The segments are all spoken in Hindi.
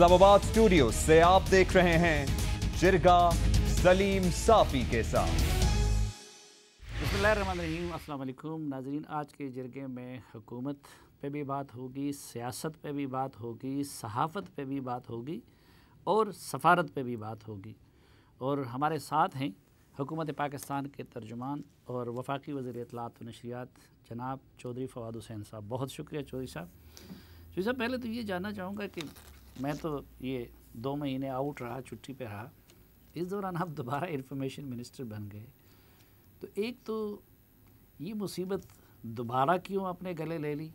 इस्लामाबाद स्टूडियो से आप देख रहे हैं जिरगा सलीम साफी के साथ। बिस्मिल्लाहिर्रहमानिर्रहीम। अस्सलाम वालेकुम नाज़रीन, आज के जिरगे में हुकूमत पे भी बात होगी, सियासत पे भी बात होगी, सहाफ़त पे भी बात होगी और सफ़ारत पे भी बात होगी। और हमारे साथ हैं हुकूमत पाकिस्तान के तर्जुमान और वफाकी वज़ीर इत्तलाआत व नशरियात जनाब चौधरी फ़वाद हुसैन साहब। बहुत शुक्रिया चौधरी साहब। चौधरी साहब, पहले तो ये जानना चाहूँगा कि मैं तो ये 2 महीने आउट रहा, छुट्टी पे रहा, इस दौरान आप दोबारा इंफॉर्मेशन मिनिस्टर बन गए, तो एक तो ये मुसीबत दोबारा क्यों अपने गले ले ली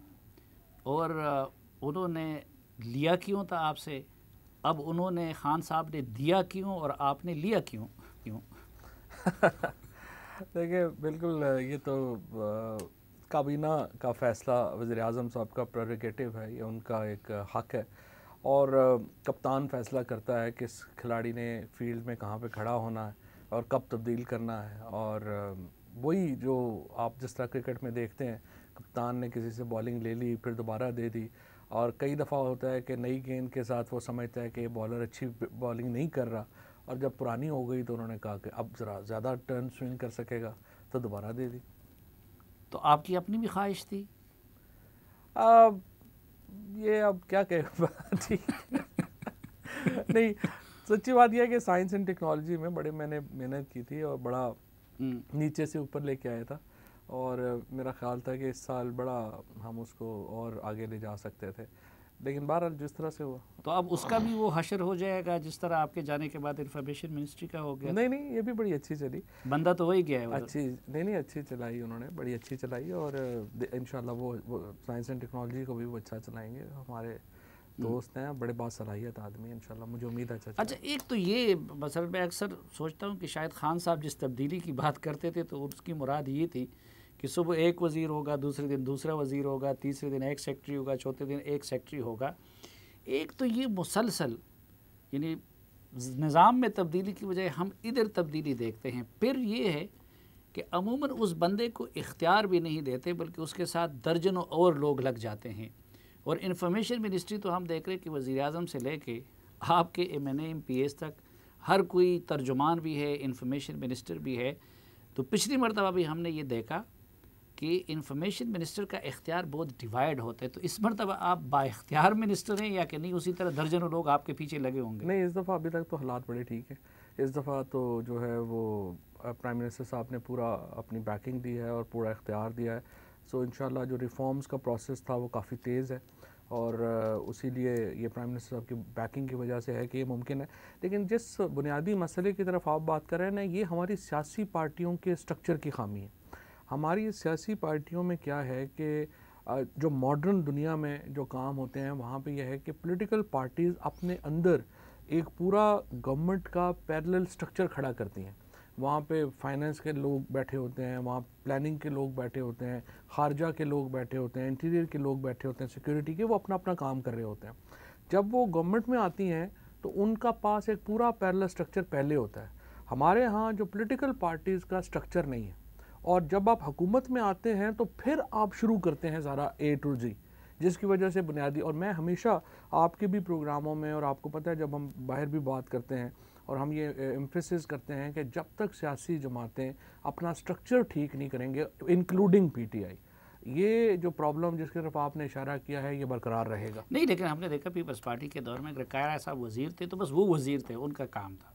और उन्होंने लिया क्यों था आपसे, अब उन्होंने खान साहब ने दिया क्यों और आपने लिया क्यों? देखिए, बिल्कुल ये तो काबीना का फ़ैसला, वज़ीर-ए-आज़म साहब का प्रेरोगेटिव है, ये उनका एक हक़ है और कप्तान फ़ैसला करता है किस खिलाड़ी ने फील्ड में कहाँ पे खड़ा होना है और कब तब्दील करना है। और वही जो आप जिस तरह क्रिकेट में देखते हैं, कप्तान ने किसी से बॉलिंग ले ली फिर दोबारा दे दी, और कई दफ़ा होता है कि नई गेंद के साथ वो समझता है कि ये बॉलर अच्छी बॉलिंग नहीं कर रहा, और जब पुरानी हो गई तो उन्होंने कहा कि अब ज़रा ज़्यादा टर्न स्विंग कर सकेगा तो दोबारा दे दी। तो आपकी अपनी भी ख्वाहिश थी? ये अब क्या कहें ठीक नहीं, सच्ची बात यह है कि साइंस एंड टेक्नोलॉजी में बड़े मैंने मेहनत की थी और बड़ा नीचे से ऊपर लेके आया था, और मेरा ख्याल था कि इस साल बड़ा हम उसको और आगे ले जा सकते थे, लेकिन बहरहाल जिस तरह से हुआ। तो अब उसका भी वो हशर हो जाएगा जिस तरह आपके जाने के बाद इंफॉर्मेशन मिनिस्ट्री का हो गया? नहीं, ये भी बड़ी अच्छी चली, बंदा तो वही गया है अच्छी, नहीं अच्छी चलाई उन्होंने, बड़ी अच्छी चलाई, और इंशाल्लाह वो साइंस एंड टेक्नोलॉजी को भी वो अच्छा चलाएंगे। हमारे दोस्त हैं, बड़े बासलाहियत आदमी, इंशाल्लाह मुझे उम्मीद है अच्छा। एक तो ये मसलन मैं अक्सर सोचता हूँ कि शायद खान साहब जिस तब्दीली की बात करते थे तो उसकी मुराद ये थी कि सुबह एक वज़ीर होगा, दूसरे दिन दूसरा वज़ीर होगा, तीसरे दिन एक सेक्रेटरी होगा, चौथे दिन एक सेक्रेटरी होगा। एक तो ये मुसलसल यानी निज़ाम में तब्दीली की बजाय हम इधर तब्दीली देखते हैं। फिर ये है कि अमूमन उस बंदे को इख्तियार भी नहीं देते बल्कि उसके साथ दर्जनों और लोग लग जाते हैं। और इंफॉर्मेशन मिनिस्ट्री तो हम देख रहे हैं कि वज़ीर-ए-आज़म से लेके आपके MNA MPS तक हर कोई तर्जुमान भी है, इंफॉर्मेशन मिनिस्टर भी है। तो पिछली मरतबा भी हमने ये देखा कि इंफॉर्मेशन मिनिस्टर का इख्तियार बहुत डिवाइड होता है। तो इस मरतबा आप बाइख्तियार मिनिस्टर हैं या कि नहीं, उसी तरह दर्जनों लोग आपके पीछे लगे होंगे? नहीं, इस दफ़ा अभी तक तो हालात बड़े ठीक है। इस दफ़ा तो जो है वो प्राइम मिनिस्टर साहब ने पूरा अपनी बैकिंग दी है और पूरा इख्तियार दिया है। सो इंशाल्लाह जो रिफॉर्म्स का प्रोसेस था वो काफ़ी तेज़ है, और उसी लिए ये प्राइम मिनिस्टर साहब की बैकिंग की वजह से है कि ये मुमकिन है। लेकिन जिस बुनियादी मसले की तरफ आप बात कर रहे हैं ना, ये हमारी सियासी पार्टियों के स्ट्रक्चर की खामी है। हमारी सियासी पार्टियों में क्या है कि जो मॉडर्न दुनिया में जो काम होते हैं वहाँ पे यह है कि पॉलिटिकल पार्टीज़ अपने अंदर एक पूरा गवर्नमेंट का पैरेलल स्ट्रक्चर खड़ा करती हैं। वहाँ पे फाइनेंस के लोग बैठे होते हैं, वहाँ प्लानिंग के लोग बैठे होते हैं, खारजा के लोग बैठे होते हैं, इंटीरियर के लोग बैठे होते हैं, सिक्योरिटी के, वो अपना अपना काम कर रहे होते हैं। जब वो गवर्नमेंट में आती हैं तो उनका पास एक पूरा पैरेलल स्ट्रक्चर पहले होता है। हमारे यहाँ जो पॉलिटिकल पार्टीज़ का स्ट्रक्चर नहीं है, और जब आप हुकूमत में आते हैं तो फिर आप शुरू करते हैं सारा A to Z, जिसकी वजह से बुनियादी, और मैं हमेशा आपके भी प्रोग्रामों में, और आपको पता है जब हम बाहर भी बात करते हैं और हम ये एम्फेसिस करते हैं कि जब तक सियासी जमातें अपना स्ट्रक्चर ठीक नहीं करेंगे, इंक्लूडिंग PTI, ये जो प्रॉब्लम जिसकी तरफ आपने इशारा किया है ये बरकरार रहेगा। नहीं, लेकिन हमने देखा पीपल्स पार्टी के दौर में अगर कायरा साहब वज़ीर थे तो बस वो वज़ीर थे, उनका काम था।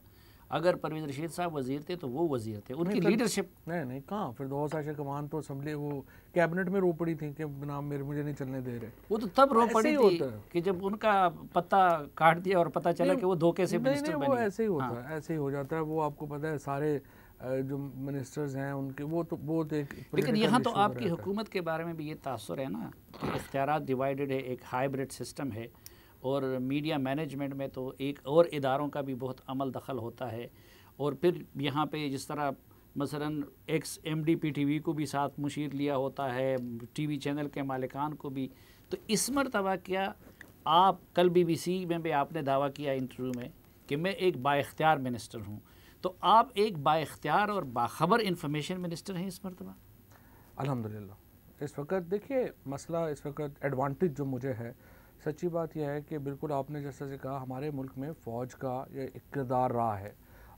अगर परवेज़ रशीद साहब वज़ीर थे तो वो वज़ीर थे, उनकी लीडरशिप नहीं कहाँ, फिर 2 साशा कमान तो असम्बली वो कैबिनेट में रो पड़ी थी कि नाम मुझे नहीं चलने दे रहे। वो तो तब रो पड़ी थी कि जब उनका पत्ता काट दिया और पता चला कि वो धोखे से मिनिस्टर बने। वो ऐसे ही होता है, ऐसे ही हो जाता है। वो आपको पता है सारे जो मिनिस्टर्स हैं उनके वो तो एक, लेकिन यहाँ तो आपकी हुकूमत के बारे में भी ये तासुर है ना कि इख्तियारात डिवाइडेड है, एक हाइब्रिड सिस्टम है, और मीडिया मैनेजमेंट में तो एक और इदारों का भी बहुत अमल दखल होता है। और फिर यहाँ पे जिस तरह मसलन एक्स MD PTV को भी साथ मुशीर लिया होता है, TV चैनल के मालिकान को भी। तो इस मरतबा क्या आप, कल BBC में भी आपने दावा किया इंटरव्यू में कि मैं एक बाइख्तियार मिनिस्टर हूँ, तो आप एक बाइख्तियार और बाखबर इंफॉर्मेशन मिनिस्टर हैं इस मरतबा? अल्हम्दुलिल्लाह। इस वक्त देखिए मसला, इस वक्त एडवांटेज जो मुझे है सच्ची बात यह है कि बिल्कुल आपने जैसा से कहा, हमारे मुल्क में फ़ौज का ये इक़्तिदार रहा है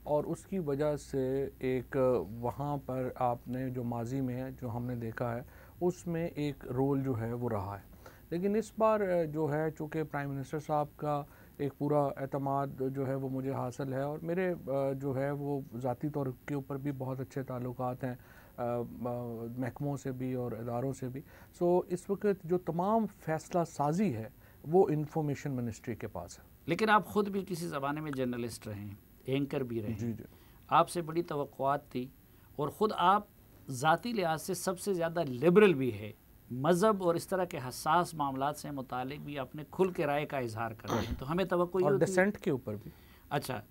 और उसकी वजह से एक वहाँ पर आपने जो माजी में जो हमने देखा है उसमें एक रोल जो है वो रहा है। लेकिन इस बार जो है चूँकि प्राइम मिनिस्टर साहब का एक पूरा एतमाद जो है वो मुझे हासिल है और मेरे जो है वो ज़ाती तौर के ऊपर भी बहुत अच्छे ताल्लुकात हैं महकमों से भी और इदारों से भी। सो इस वक्त जो तमाम फ़ैसला साजी है वो इंफॉर्मेशन मिनिस्ट्री के पास है। लेकिन आप ख़ुद भी किसी ज़माने में जर्नलिस्ट रहे हैं, एंकर भी रहे जी हैं, जी। आपसे बड़ी तवक्कुआत थी और ख़ुद आप ज़ाती लिहाज से सबसे ज़्यादा लिबरल भी है, मज़हब और इस तरह के हसास मामलात से मुतालिक भी अपने खुल के राय का इजहार कर रहे हैं। तो हमें तवक्को ये और होती डिसेंट के ऊपर भी। अच्छा,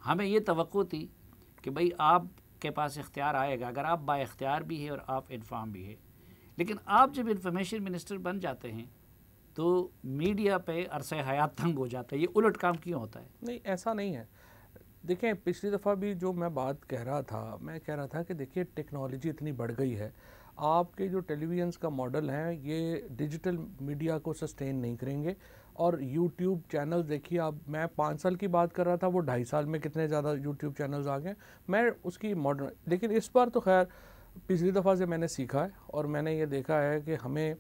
हमें ये तवक्को थी कि भाई आपके पास इख्तियार आएगा, अगर आप बाइख्तियार भी है और आप इन्फॉर्म भी है। लेकिन आप जब इंफॉर्मेशन मिनिस्टर बन जाते हैं तो मीडिया पे अरसे हयात तंग हो जाता है। ये उलट काम क्यों होता है? नहीं, ऐसा नहीं है। देखें, पिछली दफ़ा भी जो मैं बात कह रहा था, मैं कह रहा था कि देखिए टेक्नोलॉजी इतनी बढ़ गई है, आपके जो टेलीविज़न्स का मॉडल है ये डिजिटल मीडिया को सस्टेन नहीं करेंगे। और यूट्यूब चैनल देखिए, आप मैं 5 साल की बात कर रहा था, वो 2.5 साल में कितने ज़्यादा यूट्यूब चैनल्स आ गए। मैं उसकी मॉडर्न, लेकिन इस बार तो खैर पिछली दफ़ा से मैंने सीखा है और मैंने ये देखा है कि हमें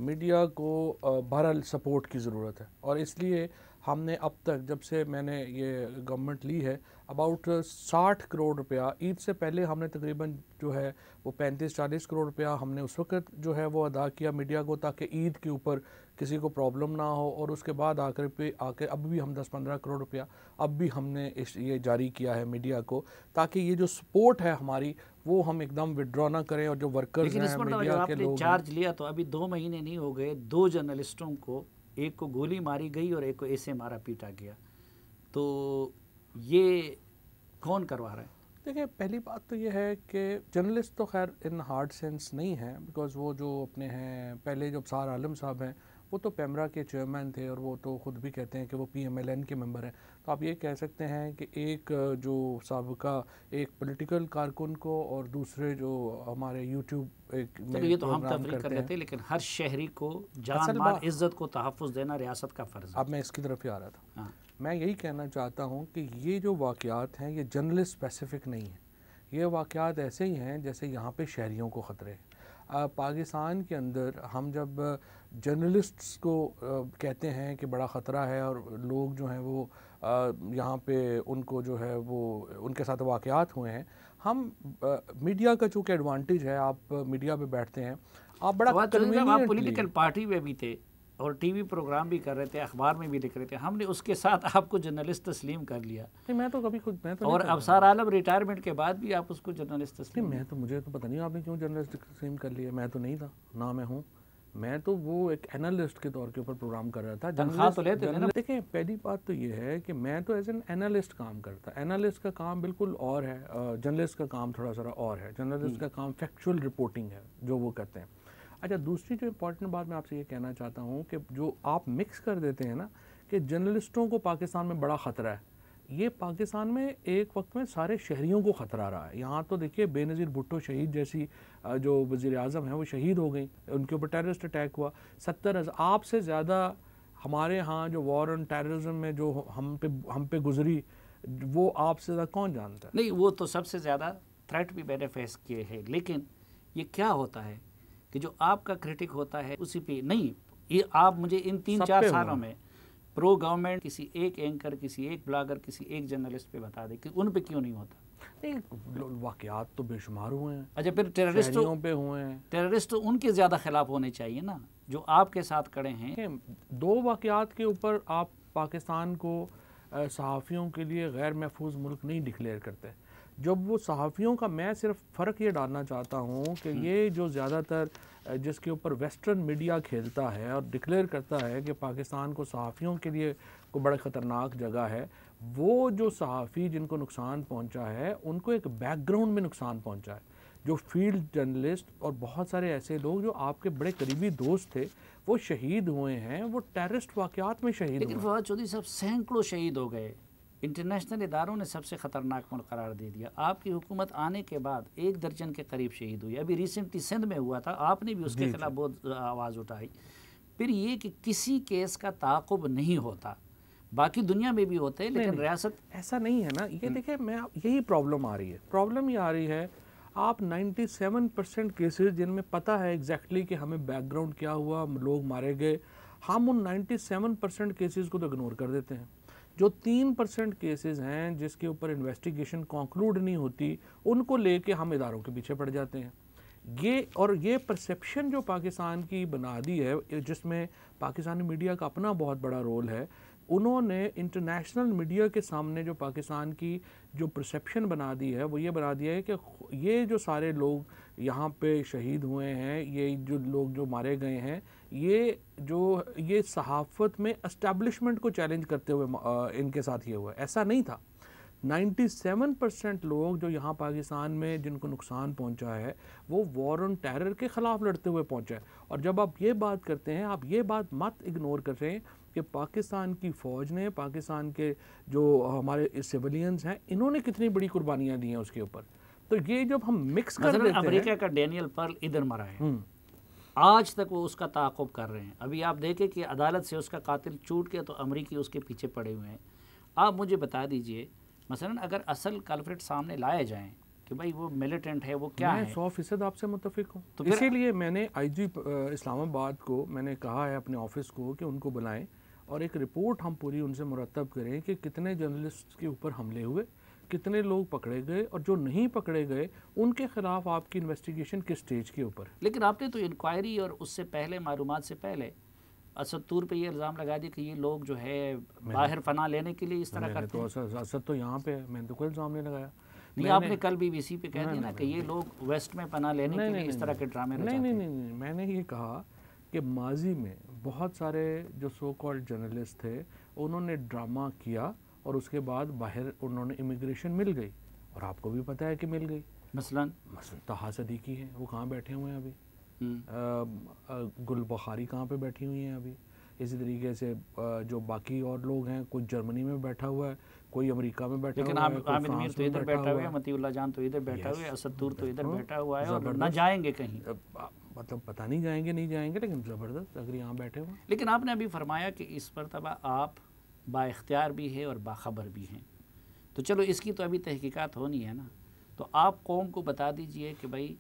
मीडिया को बहरहाल सपोर्ट की ज़रूरत है और इसलिए हमने अब तक जब से मैंने ये गवर्नमेंट ली है अबाउट 60 करोड़ रुपया, ईद से पहले हमने तकरीबन जो है वो 35-40 करोड़ रुपया हमने उस वक्त जो है वो अदा किया मीडिया को, ताकि ईद के ऊपर किसी को प्रॉब्लम ना हो। और उसके बाद आके अब भी हम 10-15 करोड़ रुपया अब भी हमने ये जारी किया है मीडिया को, ताकि ये जो सपोर्ट है हमारी वो हम एकदम विड्रॉ ना करें। और जो वर्कर्स हैं मीडिया के लोग, चार्ज लिया तो अभी 2 महीने नहीं हो गए, 2 जर्नलिस्टों को, एक को गोली मारी गई और एक को ऐसे मारा पीटा गया। तो ये कौन करवा रहा है? देखिए, पहली बात तो ये है कि जर्नलिस्ट तो खैर इन हार्ड सेंस नहीं है, बिकॉज़ वो जो अपने हैं पहले जो अबसार आलम साहब हैं वो तो पेमरा के चेयरमैन थे और वो तो ख़ुद भी कहते हैं कि वो PMLN के मेंबर हैं। तो आप ये कह सकते हैं कि एक जो साबिका एक पॉलिटिकल कारकुन को और दूसरे जो हमारे यूट्यूब एक तो ये तो हम तफरीक कर लेते हैं, लेकिन हर शहरी को जान माल इज़्ज़त को तहफ़्फ़ुज़ देना रियासत का फ़र्ज़ है। अब मैं इसकी तरफ ही आ रहा था। हाँ। मैं यही कहना चाहता हूँ कि ये जो वाक़यात हैं ये जर्नलिस्ट स्पेसिफ़िक नहीं है। ये वाक़यात ऐसे ही हैं जैसे यहाँ पे शहरियों को ख़तरे हैं। पाकिस्तान के अंदर हम जब जर्नलिस्ट्स को कहते हैं कि बड़ा ख़तरा है और लोग जो हैं वो यहाँ पे उनको जो है वो उनके साथ वाक़यात हुए हैं, हम मीडिया का चूँकि एडवांटेज है, आप मीडिया पे बैठते हैं, आप बड़ा आप पॉलिटिकल पार्टी में भी थे और टीवी प्रोग्राम भी कर रहे थे, अखबार में भी लिख रहे थे, हमने उसके साथ आपको जर्नलिस्ट तस्लीम कर लिया। नहीं, मैं तो कभी खुद मैं तो और अबसार आलम रिटायरमेंट के बाद भी आप उसको जर्नलिस्ट तस्लीम। मैं तो मुझे तो पता नहीं आपने क्यों जर्नलिस्ट तस्लीम कर लिया। मैं तो नहीं था, ना मैं हूँ। मैं तो वो एक एनालिस्ट के तौर के ऊपर प्रोग्राम कर रहा था। तनख्वाह तो लेते थे ना? देखें, पहली बात तो ये है कि मैं तो एज एन एनालिस्ट काम करता। एनालिस्ट का काम बिल्कुल और है, जर्नलिस्ट का काम थोड़ा सा और है। जर्नलिस्ट का काम फैक्चुअल रिपोर्टिंग है जो वो करते हैं। अच्छा, दूसरी जो इम्पॉर्टेंट बात मैं आपसे ये कहना चाहता हूँ कि जो आप मिक्स कर देते हैं ना कि जर्नलिस्टों को पाकिस्तान में बड़ा ख़तरा है, ये पाकिस्तान में एक वक्त में सारे शहरियों को ख़तरा रहा है। यहाँ तो देखिए बेनज़ीर भुट्टो शहीद जैसी जो वज़ीर आज़म है वो शहीद हो गई, उनके ऊपर टेररिस्ट अटैक हुआ। 70,000 आपसे ज़्यादा हमारे यहाँ जो वॉर ऑन टेररिज्म में जो हम पे गुजरी, वो आपसे ज़्यादा कौन जानता है? नहीं, वो तो सबसे ज़्यादा थ्रेट भी मैंने फेस किए हैं। लेकिन ये क्या होता है कि जो आपका क्रिटिक होता है उसी पे नहीं, ये आप मुझे इन 3-4 सालों में प्रो गवर्नमेंट किसी एक एंकर, किसी एक ब्लॉगर, किसी एक जर्नलिस्ट पे बता दे कि उन पे क्यों नहीं होता? नहीं, वाक़यात तो बेशुमार हुए हैं। अच्छा, फिर टेररिस्टों पे हुए हैं। टेररिस्ट तो उनके ज़्यादा खिलाफ होने चाहिए ना, जो आपके साथ खड़े हैं। 2 वाक़यात के ऊपर आप पाकिस्तान को सहाफ़ियों के लिए गैर महफूज मुल्क नहीं डिक्लेयर करते। जब वो सहाफ़ियों का, मैं सिर्फ फ़र्क ये डालना चाहता हूँ कि ये जो ज़्यादातर जिसके ऊपर वेस्टर्न मीडिया खेलता है और डिक्लेयर करता है कि पाकिस्तान को सहाफ़ियों के लिए को बड़ा ख़तरनाक जगह है, वो जो सहाफ़ी जिनको नुकसान पहुँचा है उनको एक बैकग्राउंड में नुकसान पहुँचा है। जो फील्ड जर्नलिस्ट और बहुत सारे ऐसे लोग जो आपके बड़े करीबी दोस्त थे वो शहीद हुए हैं, वो टेररिस्ट वाक़यात में शहीद हुए। लेकिन फवाद चौधरी साहब, सैकड़ों शहीद हो गए, इंटरनेशनल इदारों ने सबसे ख़तरनाक मुल्क करार दे दिया। आपकी हुकूमत आने के बाद 1 दर्जन के करीब शहीद हुई। अभी रिसेंटली सिंध में हुआ था, आपने भी उसके खिलाफ बहुत आवाज़ उठाई। फिर ये कि किसी केस का ताक़ुब नहीं होता, बाकी दुनिया में भी होते हैं लेकिन रियासत ऐसा नहीं है ना। ये देखिए, मैं यही प्रॉब्लम आ रही है, प्रॉब्लम ये आ रही है, आप 97% केसेस जिनमें पता है एग्जैक्टली कि हमें बैकग्राउंड क्या हुआ, लोग मारे गए, हम उन 97% केसेस को तो इग्नोर कर देते हैं। जो 3% केसेस हैं जिसके ऊपर इन्वेस्टिगेशन कंक्लूड नहीं होती, उनको लेके हम इदारों के पीछे पड़ जाते हैं। ये परसेप्शन जो पाकिस्तान की बना दी है, जिसमें पाकिस्तानी मीडिया का अपना बहुत बड़ा रोल है, उन्होंने इंटरनेशनल मीडिया के सामने जो पाकिस्तान की जो परसेप्शन बना दी है वो ये बना दिया है कि ये जो सारे लोग यहाँ पे शहीद हुए हैं, ये जो लोग जो मारे गए हैं, ये सहाफ़त में एस्टेब्लिशमेंट को चैलेंज करते हुए इनके साथ ये हुआ। ऐसा नहीं था। 97% लोग जो यहाँ पाकिस्तान में जिनको नुकसान पहुँचा है वो वॉर ऑन टेरर के ख़िलाफ़ लड़ते हुए पहुँचा है। और जब आप ये बात करते हैं, आप ये बात मत इग्नोर करें कि पाकिस्तान की फ़ौज ने, पाकिस्तान के जो हमारे सिविलियंस हैं, इन्होंने कितनी बड़ी कुर्बानियाँ दी हैं उसके ऊपर। तो ये जब हम मिक्स कर देते हैं, अमेरिका का डैनियल पर्ल इधर मरा है, आज तक वो उसका ताक़ुब कर रहे हैं। अभी आप देखें कि अदालत से उसका कातिल छूट गया तो अमेरिकी उसके पीछे पड़े हुए हैं। आप मुझे बता दीजिए, मसलन अगर असल कल्प्रिट सामने लाए जाएं कि भाई वो मिलिटेंट है, वो क्या है। मैं 100% आपसे मुत्तफिक हूँ। तो इसीलिए मैंने IG इस्लामाबाद को मैंने कहा है अपने ऑफिस को कि उनको बुलाएं और एक रिपोर्ट हम पूरी उनसे मुरतब करें कि कितने जर्नलिस्ट के ऊपर हमले हुए, कितने लोग पकड़े गए, और जो नहीं पकड़े गए उनके खिलाफ आपकी इन्वेस्टिगेशन किस स्टेज के ऊपर। लेकिन आपने तो इंक्वायरी और उससे पहले मालूमात से पहले असद तूर पे ये इल्ज़ाम लगा दिया कि ये लोग जो है बाहर पनाह लेने के लिए इस तरह करते हैं। तो असद तो यहाँ पे है, मैंने तो कोई इल्ज़ाम नहीं लगाया। नहीं, आपने कल BBC पे कह दिया ना कि ये लोग वेस्ट में पनाह लेने के लिए इस तरह के ड्रामे रचाते हैं। नहीं, मैंने ये कहा कि माजी में बहुत सारे जो सो कॉल्ड जर्नलिस्ट थे उन्होंने ड्रामा किया और उसके बाद बाहर उन्होंने इमिग्रेशन मिल गई, और आपको भी पता है कि मिल गई। मसलन तहा सदीकी है, वो कहाँ बैठे हुए हैं अभी, गुल बुखारी कहाँ पे बैठी हुई हैं अभी। इसी तरीके से जो बाकी और लोग हैं, कोई जर्मनी में बैठा हुआ है, कोई अमेरिका में बैठा हुआ है, लेकिन आमिर मीर तो इधर बैठा हुआ है, मतीउल्लाह जान तो इधर बैठा हुआ है, असद तूर तो इधर बैठा हुआ है, और न जाएंगे कहीं। मतलब पता नहीं जाएंगे नहीं जाएंगे, लेकिन ज़बरदस्त अगर यहाँ बैठे हुए। लेकिन आपने अभी फरमाया कि इस मरतबा आप बाइख्तियार भी है और बाखबर भी हैं, तो चलो इसकी तो अभी तहकीकात होनी है ना। तो आप कौम को बता दीजिए कि भाई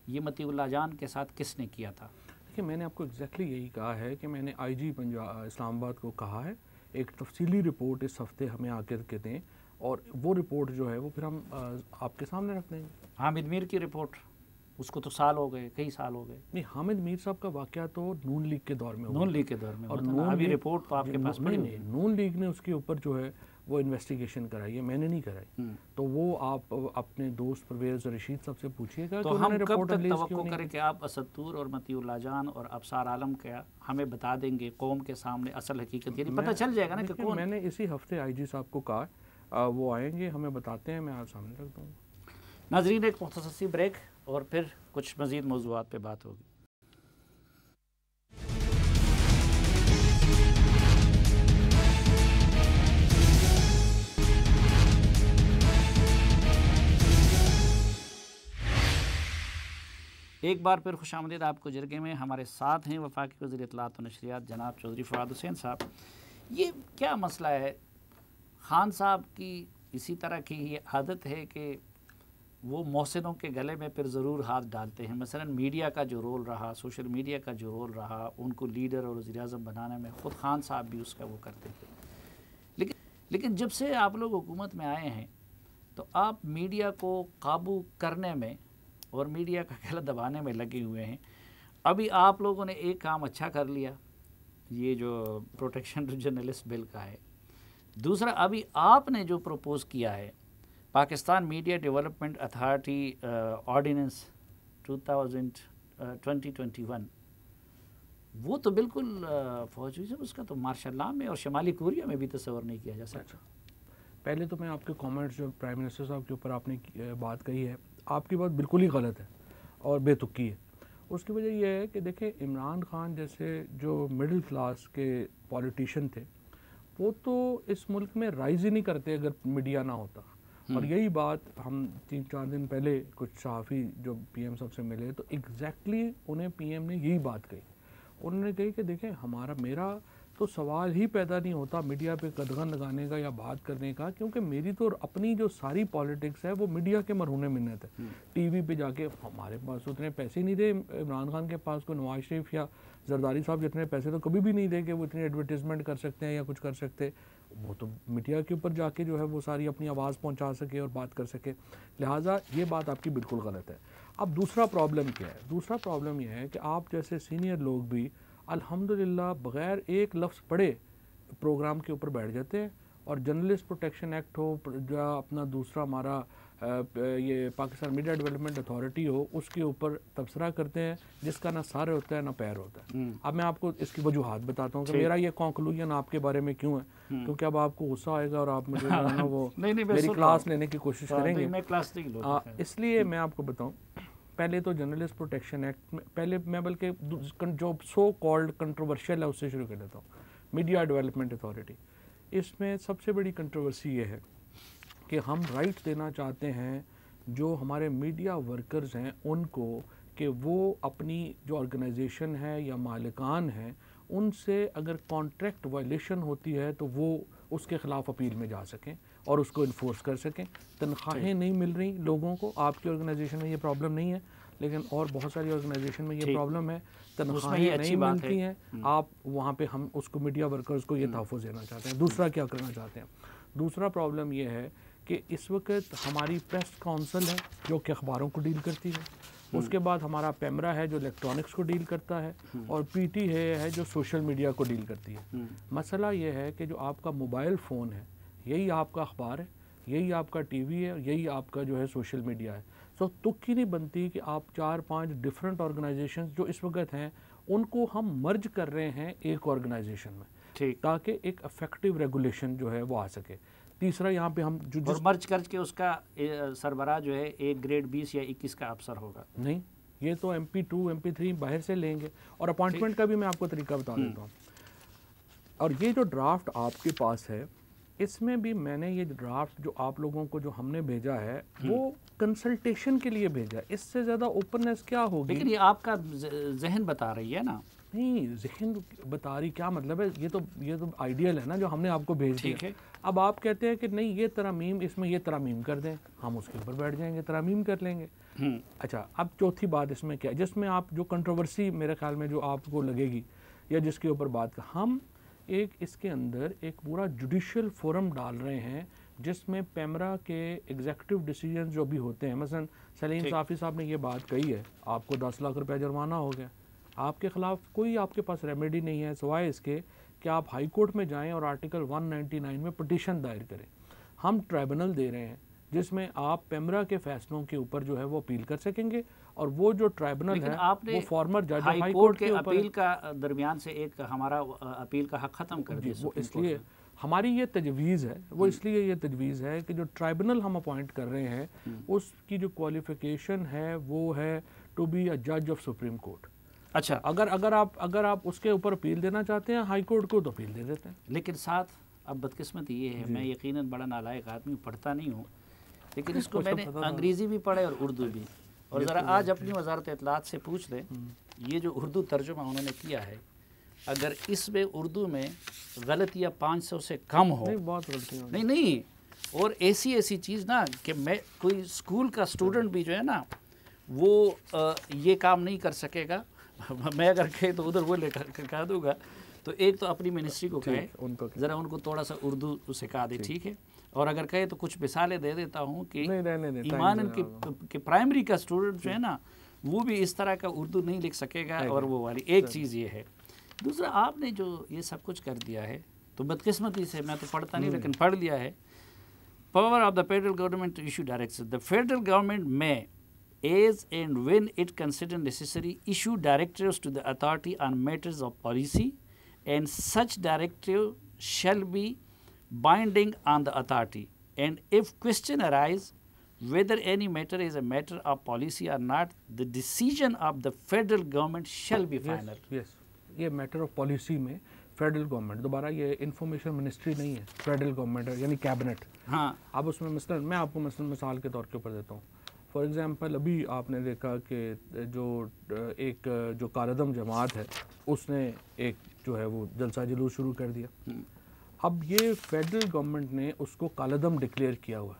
ये मतीउल्लाह जान के साथ किसने किया था। देखिए, मैंने आपको एग्जैक्टली यही कहा है कि मैंने IG इस्लामाबाद को कहा है एक तफसीली रिपोर्ट इस हफ्ते हमें आकर के दें, और वो रिपोर्ट जो है वो फिर हम आपके सामने रख देंगे। हामिद मीर की रिपोर्ट, उसको तो साल हो गए, कई साल हो गए। नहीं, हामिद मीर साहब का वाक़या तो नून लीग के दौर में हुआ। नून लीग के दौर में, और अभी रिपोर्ट तो आपके पास पड़ी नहीं, नून लीग ने उसके ऊपर जो है वो इन्वेस्टिगेशन कराई है, मैंने नहीं कराई। तो वो आप अपने दोस्त परवेज़ रशीद साहब से पूछिएगा। तो हम कब तक तवक्को करें कि आप असद तूर और मतीउल्लाह जान और अबसार आलम का हमें बता देंगे कौम के सामने असल हकीकत, यानी पता चल जाएगा ना कि कौन। मैंने इसी हफ्ते IG साहब को कहा, वो आएंगे, हमें बताते हैं, मैं आज सामने रख दूँगा। नाज़रीन, एक मुख्तसर ब्रेक और फिर कुछ मज़ीद मौज़ूआत पे बात होगी। एक बार फिर खुशामदीद आपको जरगे में। हमारे साथ हैं वफाकी वज़ीर इत्तलात व नशरियात जनाब चौधरी फ़वाद हुसैन साहब। ये क्या मसला है, खान साहब की इसी तरह की ये आदत है कि वो मोहसिनों के गले में फिर ज़रूर हाथ डालते हैं। मसलन मीडिया का जो रोल रहा, सोशल मीडिया का जो रोल रहा, उनको लीडर और वज़ीर-ए-आज़म बनाने में ख़ुद खान साहब भी उसका वो करते थे। लेकिन जब से आप लोग हुकूमत में आए हैं तो आप मीडिया को काबू करने में और मीडिया का गला दबाने में लगे हुए हैं। अभी आप लोगों ने एक काम अच्छा कर लिया, ये जो प्रोटेक्शन जर्नलिस्ट बिल का है। दूसरा, अभी आपने जो प्रपोज़ किया है Pakistan Media Development Authority Ordinance 2021, वो तो बिल्कुल फौजी से उसका तो मार्शल में और शुमाली कोरिया में भी तस्वर नहीं किया जा सकता। पहले तो मैं आपके कमेंट्स जो प्राइम मिनिस्टर साहब के ऊपर आपने बात कही है, आपकी बात बिल्कुल ही गलत है और बेतुकी है। उसकी वजह यह है कि देखिए, इमरान खान जैसे जो मिडिल क्लास के पॉलिटिशियन थे वो तो इस मुल्क में राइज ही नहीं करते अगर मीडिया ना होता। और यही बात हम 3-4 दिन पहले कुछ सहाफ़ी जो PM साहब से मिले तो एग्जैक्टली उन्हें PM ने यही बात कही। उन्होंने कही कि देखें मेरा तो सवाल ही पैदा नहीं होता मीडिया पे कदगन लगाने का या बात करने का, क्योंकि मेरी तो अपनी जो सारी पॉलिटिक्स है वो मीडिया के मरहूने मिन्नत है। टीवी पे जाके हमारे पास उतने पैसे नहीं थे, इमरान खान के पास को नवाज शरीफ या जरदारी साहब जितने पैसे तो कभी भी नहीं थे कि वो इतनी एडवर्टीजमेंट कर सकते हैं या कुछ कर सकते। वो तो मीडिया के ऊपर जाके जो है वो सारी अपनी आवाज़ पहुंचा सके और बात कर सके। लिहाजा ये बात आपकी बिल्कुल गलत है। अब दूसरा प्रॉब्लम क्या है? दूसरा प्रॉब्लम यह है कि आप जैसे सीनियर लोग भी अल्हम्दुलिल्लाह बग़ैर एक लफ्ज़ पढ़े प्रोग्राम के ऊपर बैठ जाते हैं, और जर्नलिस्ट प्रोटेक्शन एक्ट हो, जो अपना दूसरा हमारा ये पाकिस्तान मीडिया डेवलपमेंट अथॉरिटी हो, उसके ऊपर तबसरा करते हैं जिसका ना सर होता है ना पैर होता है। अब मैं आपको इसकी वजूहात बताता हूँ कि मेरा ये कंक्लूजन आपके बारे में क्यों है, क्योंकि अब आपको गुस्सा आएगा और आप मुझे ना वो मेरी क्लास लेने की कोशिश करेंगे। इसलिए मैं आपको बताऊँ, पहले तो जर्नलिस्ट प्रोटेक्शन एक्ट में पहले मैं बल्कि जो सो कॉल्ड कंट्रोवर्शियल है उससे शुरू कर देता हूँ। मीडिया डेवलपमेंट अथॉरिटी, इसमें सबसे बड़ी कंट्रोवर्सी ये है कि हम राइट देना चाहते हैं जो हमारे मीडिया वर्कर्स हैं उनको, कि वो अपनी जो ऑर्गेनाइजेशन है या मालिकान हैं उनसे अगर कॉन्ट्रैक्ट वायलेशन होती है तो वो उसके ख़िलाफ़ अपील में जा सकें और उसको इन्फोर्स कर सकें। तनख्वाहें नहीं मिल रही लोगों को, आपकी ऑर्गेनाइजेशन में ये प्रॉब्लम नहीं है, लेकिन और बहुत सारी ऑर्गेनाइजेशन में ये प्रॉब्लम है, तनख्वाहें नहीं मिलती हैं। आप वहाँ पे हम उसको मीडिया वर्कर्स को ये तहफ़्फ़ुज़ देना चाहते हैं। दूसरा क्या करना चाहते हैं? दूसरा प्रॉब्लम ये है कि इस वक्त हमारी प्रेस काउंसिल है जो कि अखबारों को डील करती है, उसके बाद हमारा पैमरा है जो इलेक्ट्रॉनिक्स को डील करता है, और पीटी है जो सोशल मीडिया को डील करती है। मसला ये है कि जो आपका मोबाइल फ़ोन है यही आपका अखबार है, यही आपका टीवी है, यही आपका जो है सोशल मीडिया है। तो तुक्की नहीं बनती कि आप 4-5 डिफरेंट ऑर्गेनाइजेशंस जो इस वक्त हैं उनको हम मर्ज कर रहे हैं एक ऑर्गेनाइजेशन में, ताकि एक इफेक्टिव रेगुलेशन जो है वो आ सके। तीसरा यहाँ पे हम जो मर्ज करके उसका सरबराह जो है एक ग्रेड 20 या 21 का अफसर होगा। नहीं, ये तो MP2 MP3 बाहर से लेंगे, और अपॉइंटमेंट का भी मैं आपको तरीका बता देता हूँ। और ये जो ड्राफ्ट आपके पास है, इसमें भी मैंने ये ड्राफ्ट जो आप लोगों को जो हमने भेजा है वो कंसल्टेशन के लिए भेजा है। इससे ज़्यादा ओपननेस क्या होगी? लेकिन ये आपका जहन बता रही है ना। नहीं, जहन बता रही क्या मतलब है? ये तो आइडियल है ना जो हमने आपको भेज दिया। अब आप कहते हैं कि नहीं ये तरमीम, इसमें ये तरमीम कर दें, हम उसके ऊपर बैठ जाएंगे, तरमीम कर लेंगे। अच्छा, अब चौथी बात इसमें क्या है जिसमें आप जो कंट्रोवर्सी मेरे ख्याल में जो आपको लगेगी या जिसके ऊपर बात कर, हम एक इसके अंदर एक पूरा जुडिशियल फोरम डाल रहे हैं जिसमें पैमरा के एग्जीक्यूटिव डिसीजन जो भी होते हैं, मसलन सलीम साफ़ी साहब ने ये बात कही है, आपको 10 लाख रुपया जुर्माना हो गया, आपके ख़िलाफ़ कोई आपके पास रेमेडी नहीं है सिवाय इसके कि आप हाई कोर्ट में जाएं और आर्टिकल 199 में पिटीशन दायर करें। हम ट्राइब्यूनल दे रहे हैं जिसमें आप पैमरा के फैसलों के ऊपर जो है वो अपील कर सकेंगे, और वो जो ट्राइब्यूनल है वो फॉर्मर जज हाई कोर्ट के अपील का दरमियान से एक हमारा अपील का हक ख़त्म कर दिया। वो इसलिए हमारी ये तजवीज़ है, वो इसलिए ये तजवीज़ है कि जो ट्राइब्यूनल हम अपॉइंट कर रहे हैं उसकी जो क्वालिफिकेशन है वो है टू बी अ जज ऑफ सुप्रीम कोर्ट। अच्छा, अगर आप उसके ऊपर अपील देना चाहते हैं हाई कोर्ट को तो अपील दे देते हैं। लेकिन साथ अब बदकिस्मती ये है, मैं यकीनन बड़ा नालायक आदमी पढ़ता नहीं हूँ, लेकिन इसको मैंने अंग्रेज़ी भी पढ़े और उर्दू भी, और ज़रा आज अपनी वजारत इत्तलात से पूछ लें, ये जो उर्दू तर्जुमा उन्होंने किया है, अगर इसमें उर्दू में गलतियाँ 500 से कम हो, बहुत गलतियाँ नहीं, और ऐसी चीज़ ना कि मैं कोई स्कूल का स्टूडेंट भी जो है ना वो ये काम नहीं कर सकेगा। मैं अगर कहे तो उधर वो लेकर कह दूँगा, तो एक तो अपनी मिनिस्ट्री को कहे ज़रा उनको थोड़ा सा उर्दू सिखा दे, ठीक है, और अगर कहे तो कुछ मिसालें दे देता हूँ कि ईमान के प्राइमरी का स्टूडेंट जो है ना वो भी इस तरह का उर्दू नहीं लिख सकेगा, और वो वाली एक चीज़ ये है। दूसरा, आपने जो ये सब कुछ कर दिया है तो बदकिस्मती से, मैं तो पढ़ता नहीं लेकिन पढ़ लिया है, power of the federal government to issue directives, the federal government में as and when it consider necessary issue directives to the authority on matters of policy, and such directive shall be binding on the authority, and if question arise whether any matter is a matter of policy or not, the decision of the federal government shall be final. Yes, ये matter of policy में फेडरल गवर्नमेंट, दोबारा ये इंफॉर्मेशन मिनिस्ट्री नहीं है, फेडरल गवर्नमेंट है, यानी कैबिनेट। हाँ, अब उसमें मसलन मैं आपको मसलन मिसाल के तौर के ऊपर देता हूँ, फॉर एग्ज़ाम्पल अभी आपने देखा कि जो कालदम जमात है उसने एक जो है वो जलसा जुलूस शुरू कर दिया। अब ये फेडरल गवर्नमेंट ने उसको कालदम डिक्लेयर किया हुआ है।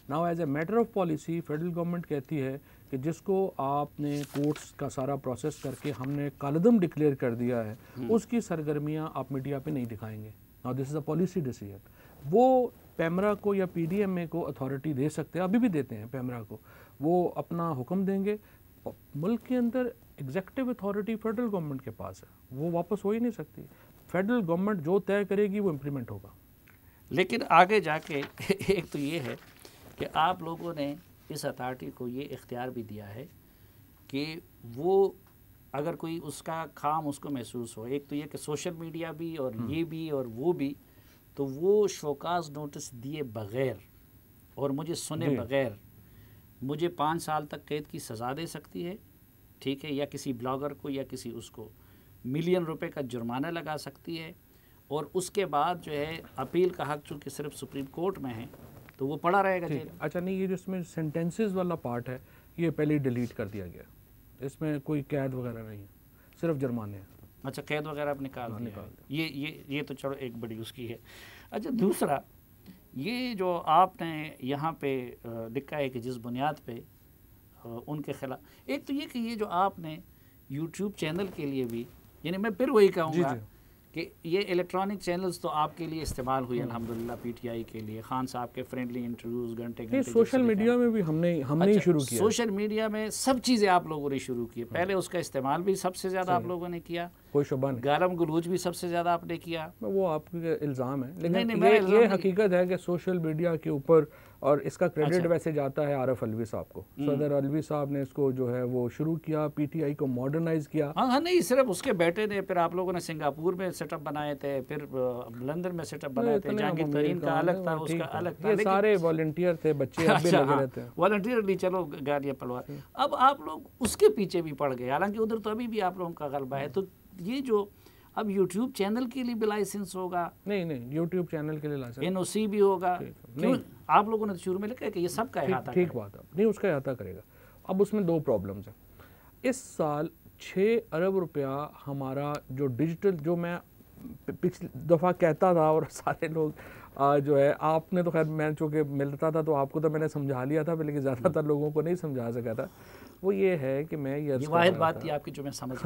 Now as a matter of policy federal government कहती है कि जिसको आपने कोर्ट्स का सारा प्रोसेस करके हमने कालदम डिक्लेयर कर दिया है उसकी सरगर्मियाँ आप मीडिया पे नहीं दिखाएंगे। Now this is a policy decision. वो पैमरा को या पीडीएमए को अथॉरिटी दे सकते हैं, अभी भी देते हैं पैमरा को, वो अपना हुक्म देंगे। मुल्क के अंदर एग्जेक्टिव अथॉरिटी फेडरल गवर्नमेंट के पास है, वो वापस हो ही नहीं सकती। फेडरल गवर्नमेंट जो तय करेगी वो इम्प्लीमेंट होगा। लेकिन आगे जाके एक तो ये है कि आप लोगों ने इस अथॉरिटी को ये इख्तियार भी दिया है कि वो अगर कोई उसका काम उसको महसूस हो, एक तो ये कि सोशल मीडिया भी और ये भी और वो भी, तो वो शोकाज नोटिस दिए बग़ैर और मुझे सुने बग़ैर मुझे 5 साल तक कैद की सज़ा दे सकती है, ठीक है, या किसी ब्लॉगर को या किसी उसको मिलियन रुपए का जुर्माना लगा सकती है। और उसके बाद जो है अपील का हक चूँकि सिर्फ सुप्रीम कोर्ट में है तो वो पड़ा रहेगा जेल। अच्छा, नहीं, ये जिसमें सेंटेंसेस वाला पार्ट है ये पहले ही डिलीट कर दिया गया, इसमें कोई कैद वगैरह नहीं है, सिर्फ जुर्माने हैं। अच्छा, कैद वगैरह आप निकाल दिया। ये तो चलो एक बड़ी उसकी है। अच्छा, दूसरा ये जो आपने यहाँ पे लिखा है कि जिस बुनियाद पे उनके खिलाफ, एक तो ये कि ये जो आपने यूट्यूब चैनल के लिए भी, यानी मैं फिर वही कहूँगा कि ये इलेक्ट्रॉनिक चैनल्स तो आपके लिए इस्तेमाल हुए अल्हम्दुलिल्लाह, पीटीआई के लिए, खान साहब के फ्रेंडली इंटरव्यूज़ घंटे सोशल मीडिया में भी हमने ही शुरू किया। सोशल मीडिया में सब चीज़ें आप लोगों ने शुरू की। पहले उसका इस्तेमाल भी सबसे ज़्यादा आप लोगों ने किया, कोई शुबा नहीं, गालम गलूज भी सबसे ज़्यादा आपने किया। वो आपका इल्ज़ाम है, लेकिन ये हकीकत है कि सोशल मीडिया के ऊपर, और इसका क्रेडिट वैसे जाता है आरिफ अलवी साहब को। सदर अलवी साहब ने इसको जो है वो शुरू किया, पीटीआई को मॉडर्नाइज किया। हाँ, नहीं सिर्फ उसके बेटे ने, फिर आप लोगों ने सिंगापुर में सेटअप बनाए थे, फिर लंदन में सेटअप बनाए थे, जहांगीर तरीन का अलग था, उसका अलग था, ये सारे वॉलंटियर थे, बच्चे अब भी लगे रहते हैं। वॉलंटियरली चलो गालियाँ पलवा। अब आप लोग उसके पीछे भी पड़ गए, हालांकि उधर तो अभी भी आप लोगों का गलबा है। तो ये जो अब यूट्यूब चैनल के लिए भी लाइसेंस होगा? नहीं, यूट्यूब चैनल के लिए लाइसेंस, एनओसी भी होगा। क्यों आप लोगों ने शुरू में लिखा है कि ये सब का अहाता, ठीक बात है, नहीं उसका अहाता करेगा। अब उसमें 2 प्रॉब्लम्स हैं। इस साल 6 अरब रुपया हमारा जो डिजिटल, जो मैं पिछली दफ़ा कहता था और सारे लोग जो है, आपने तो खैर, मैं चूँकि मिलता था तो आपको तो मैंने समझा लिया था, लेकिन ज़्यादातर लोगों को नहीं समझा सका था। वो ये है कि मैं ये वाहिद बात थी आपकी जो मैं समझ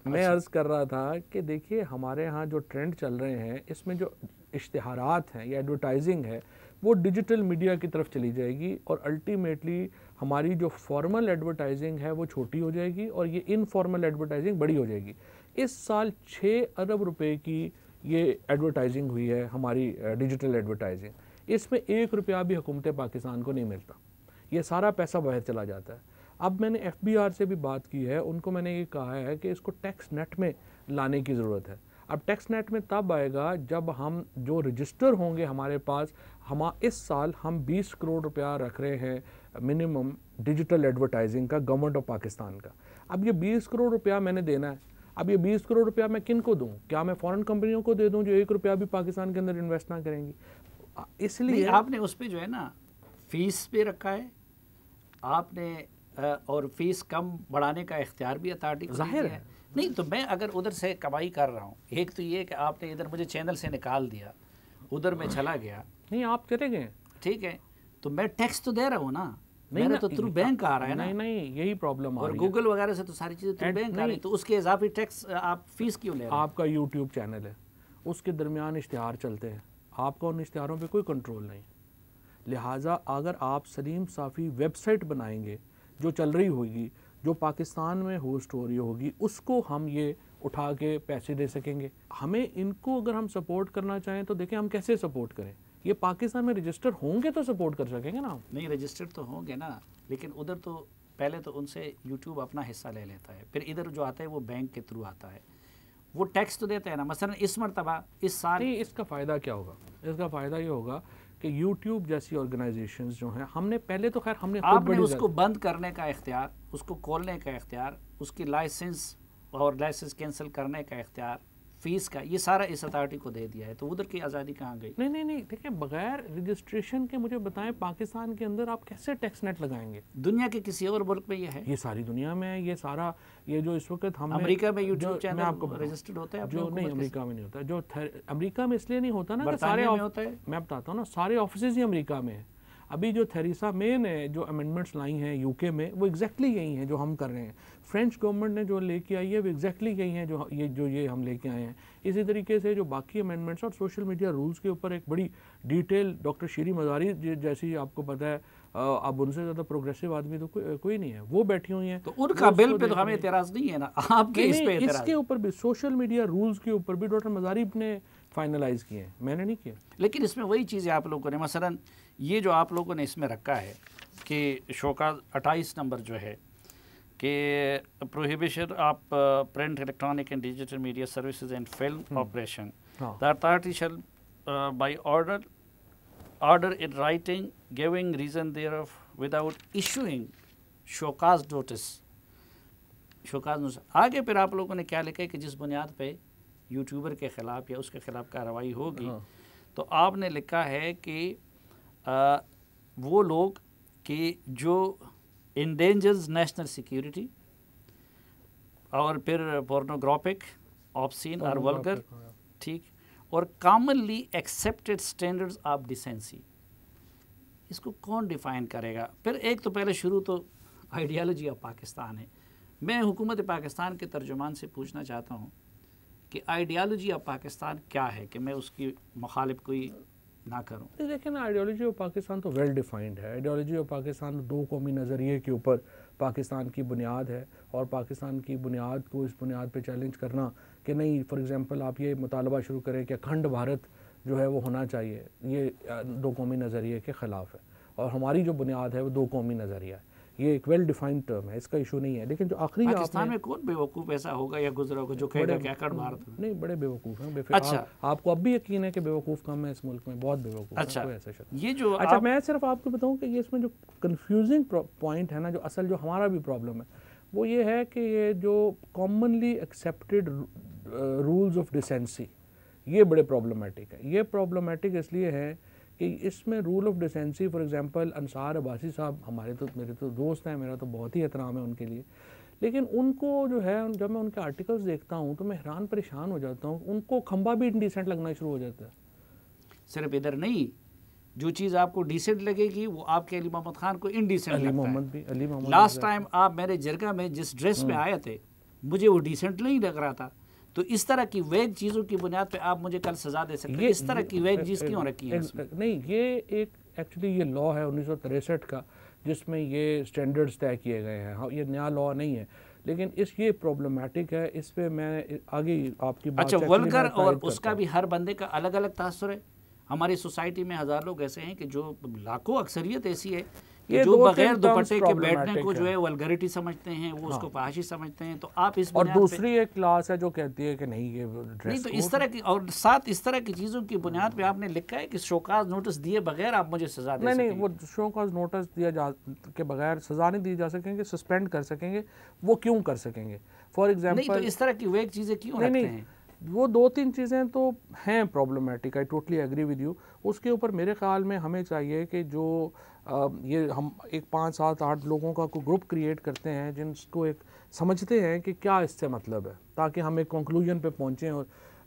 मैं अर्ज़ कर रहा था कि देखिए हमारे यहाँ जो ट्रेंड चल रहे हैं, इसमें जो इश्तिहारात हैं या एडवर्टाइजिंग है वो डिजिटल मीडिया की तरफ चली जाएगी, और अल्टीमेटली हमारी जो फॉर्मल एडवर्टाइजिंग है वो छोटी हो जाएगी और ये इनफॉर्मल एडवर्टाइजिंग बड़ी हो जाएगी। इस साल 6 अरब रुपए की ये एडवर्टाइजिंग हुई है, हमारी डिजिटल एडवर्टाइजिंग। इसमें 1 रुपया भी हुकूमत पाकिस्तान को नहीं मिलता, ये सारा पैसा बाहर चला जाता है। अब मैंने FBR से भी बात की है, उनको मैंने ये कहा है कि इसको टैक्स नेट में लाने की ज़रूरत है। अब टैक्स नेट में तब आएगा जब हम जो रजिस्टर होंगे हमारे पास, इस साल हम 20 करोड़ रुपया रख रहे हैं मिनिमम डिजिटल एडवर्टाइजिंग का, गवर्नमेंट ऑफ पाकिस्तान का। अब ये 20 करोड़ रुपया मैंने देना है। अब ये 20 करोड़ रुपया मैं किन को दूँ? क्या मैं फ़ॉरेन कंपनियों को दे दूँ जो 1 रुपया भी पाकिस्तान के अंदर इन्वेस्ट ना करेंगी? इसलिए आपने उस पर जो है ना फीस पे रखा है आपने, और फीस कम बढ़ाने का इख्तियार भी अथॉरिटी को जाहिर है। नहीं तो मैं अगर उधर से कमाई कर रहा हूँ, एक तो ये कि आपने इधर मुझे चैनल से निकाल दिया, उधर मैं चला गया, नहीं आप चले गए, ठीक है, तो मैं टैक्स तो दे रहा हूँ ना, मेरा तो थ्रू बैंक आ रहा है ना। नहीं यही प्रॉब्लम आ रही है। और गूगल वगैरह से तो सारी चीज़ें थ्रू बैंक आ रही है, तो उसके इजाफी टैक्स आप फीस क्यों ले रहे हैं? आपका यूट्यूब चैनल है, उसके दरमियान इश्तिहार चलते हैं, आपका उन इश्तिहारों पे कोई कंट्रोल नहीं। लिहाजा अगर आप सलीम साफ़ी वेबसाइट बनाएंगे जो चल रही होगी, जो पाकिस्तान में होस्ट हो रही होगी, उसको हम ये उठा के पैसे दे सकेंगे। हमें इनको अगर हम सपोर्ट करना चाहें तो देखें हम कैसे सपोर्ट करें। ये पाकिस्तान में रजिस्टर होंगे तो सपोर्ट कर सकेंगे ना। नहीं रजिस्टर तो होंगे ना, लेकिन उधर तो पहले तो उनसे यूट्यूब अपना हिस्सा ले लेता है, फिर इधर जो आता है वो बैंक के थ्रू आता है, वो टैक्स तो देते हैं ना। मसलन इस मरतबा इस साल नहीं, इसका फ़ायदा क्या होगा? इसका फ़ायदा ये होगा कि यूट्यूब जैसी ऑर्गेनाइजेशंस जो हैं, हमने पहले तो खैर हमने आपने उसको बंद करने का इख्तियार, उसको खोलने का इख्तियार, उसकी लाइसेंस और लाइसेंस कैंसिल करने का इख्तियार, फीस का, ये सारा इस अथॉरिटी को दे दिया है, तो उधर की आज़ादी कहाँ गई? नहीं, देखिए बगैर रजिस्ट्रेशन के मुझे बताएं पाकिस्तान के अंदर आप कैसे टैक्स नेट लगाएंगे? दुनिया के किसी और मुल्क में ये है? ये सारी दुनिया में है, ये सारा ये जो इस वक्त हम अमेरिका में यूट्यूब चैनल रजिस्टर्ड होता है? जो नहीं, अमेरिका में नहीं होता। जो अमेरिका में इसलिए नहीं होता ना कि सारे होता है, मैं बताता हूँ ना, सारे ऑफिस ही अमेरिका में है। अभी जो थेरेसा मे ने जो अमेंडमेंट्स लाई हैं यूके में, वो एग्जैक्टली यही हैं जो हम कर रहे हैं। फ्रेंच गवर्नमेंट ने जो लेके आई है वो एग्जैक्टली यही हैं जो ये हम लेके आए हैं। इसी तरीके से जो बाकी अमेंडमेंट्स और सोशल मीडिया रूल्स के ऊपर एक बड़ी डिटेल डॉक्टर शीरी मज़ारी जैसी आपको पता है, अब उनसे ज़्यादा प्रोग्रेसिव आदमी तो कोई नहीं है, वो बैठी हुई हैं। तो उनका बिल पे तो हमें एतराज़ नहीं है ना, आपके इस पे एतराज़? इसके ऊपर भी सोशल मीडिया रूल्स के ऊपर भी डॉक्टर मज़ारी ने फाइनलाइज किए हैं, मैंने नहीं किया। लेकिन इसमें वही चीज़ें आप लोगों ने, मसलन ये जो आप लोगों ने इसमें रखा है कि शोकाज 28 नंबर जो है कि prohibition of print, electronic and digital media services and film operation, the authority shall by order in writing giving reason thereof without issuing show cause notice. आगे फिर आप लोगों ने क्या लिखा है कि जिस बुनियाद पे यूट्यूबर के ख़िलाफ़ या उसके ख़िलाफ़ कार्रवाई होगी, तो आपने लिखा है कि वो लोग कि जो इंडेंजर्स नेशनल सिक्योरिटी, और फिर पोर्नोग्राफिक, ऑब्सीन और वल्गर, ठीक, और commonly accepted standards of decency. इसको कौन डिफ़ाइन करेगा? फिर एक तो पहले शुरू तो आइडियालॉजी ऑफ पाकिस्तान है। मैं हुकूमत पाकिस्तान के तर्जुमान से पूछना चाहता हूँ कि आइडियालॉजी ऑफ पाकिस्तान क्या है कि मैं उसकी मुखालिफ कोई ना करूँ? देखिए ना, आइडियालॉजी ऑफ पाकिस्तान तो वेल डिफाइंड है। आइडियालॉजी ऑफ पाकिस्तान दो कौमी नज़रिए के ऊपर पाकिस्तान की बुनियाद है, और पाकिस्तान की बुनियाद को इस बुनियाद पे चैलेंज करना कि नहीं, फॉर एग्जांपल आप ये मुतालबा शुरू करें कि अखंड भारत जो है वो होना चाहिए, ये दो कौमी नज़रिए के ख़िलाफ़ है। और हमारी जो बुनियाद है वो दो कौमी नज़रिया है, ये एक वेल डिफाइंड टर्म है, इसका इशू नहीं है। लेकिन जो आखिरी पाकिस्तान में कौन बेवकूफ़ ऐसा होगा या गुजरा होगा जो कहेगा कि अखंड भारत नहीं, बड़े बेवकूफ़ हैं। अच्छा, आपको अब भी यकीन है कि बेवकूफ़ कम है इस मुल्क में? बहुत बेवकूफ़। अच्छा, है ऐसा शख्स। ये जो अच्छा, मैं सिर्फ आपको बताऊं कि ये इसमें जो कंफ्यूजिंग पॉइंट है ना, जो असल जो हमारा भी प्रॉब्लम है, वो ये है कि ये जो commonly accepted rules of decency, ये बड़े प्रॉब्लमेटिक है। ये प्रॉब्लमेटिक इसलिए है कि इसमें rule of decency, for example Ansar Abbasi साहब मेरे तो दोस्त हैं, मेरा तो बहुत ही एहतराम है उनके लिए, लेकिन उनको जो है जब मैं उनके आर्टिकल्स देखता हूँ तो मैं हैरान परेशान हो जाता हूँ। उनको खंबा भी इंडिसेंट लगना शुरू हो जाता है। सिर्फ इधर नहीं, जो चीज़ आपको डिसेंट लगेगी वो आपके अली मोहम्मद खान को इनडिसेंट लगता है। लास्ट टाइम आप मेरे जरगा में जिस ड्रेस में आए थे, मुझे वो डिसेंट नहीं लग रहा था। तो इस तरह की वैग चीज़ों की बुनियाद पे आप मुझे कल सज़ा दे सकते हैं। इस तरह की वैग चीज़ क्यों रखी है? नहीं, ये एक एक्चुअली ये लॉ है 1963 का, जिसमें ये स्टैंडर्ड्स तय किए गए हैं। हाँ, ये नया लॉ नहीं है, लेकिन ये प्रॉब्लमाटिक है। इस पे मैं आगे आपकी बात। अच्छा, वल्गर और उसका भी हर बंदे का अलग अलग तासुर है। हमारी सोसाइटी में हज़ार लोग ऐसे हैं कि जो लाखों अक्सरियत ऐसी है कि जो बगैर दुपट्टे के बैठने को जो है वल्गरिटी समझते हैं, वो उसको फहाशी समझते हैं। तो आप इस और दूसरी एक क्लास है जो कहती है कि नहीं ये नहीं, तो इस तरह की और साथ इस तरह की चीज़ों की बुनियाद पे आपने लिखा है कि शोकाज नोटिस दिए बगैर आप मुझे सजा दे नहीं, वो शोकाज नोटिस दिया के बगैर सजा नहीं दी जा सकेंगे, सस्पेंड कर सकेंगे। वो क्यों कर सकेंगे? फॉर एग्जाम्पल, तो इस तरह की वेग चीज़ें क्यों रखते हैं? वो दो तीन चीज़ें तो हैं problematic, I totally agree with you. उसके ऊपर मेरे ख्याल में हमें चाहिए कि जो ये हम एक 5, 7, 8 लोगों का कोई ग्रुप क्रिएट करते हैं जिनको एक समझते हैं कि क्या इससे मतलब है, ताकि हम एक कंक्लूजन पे पहुँचें। और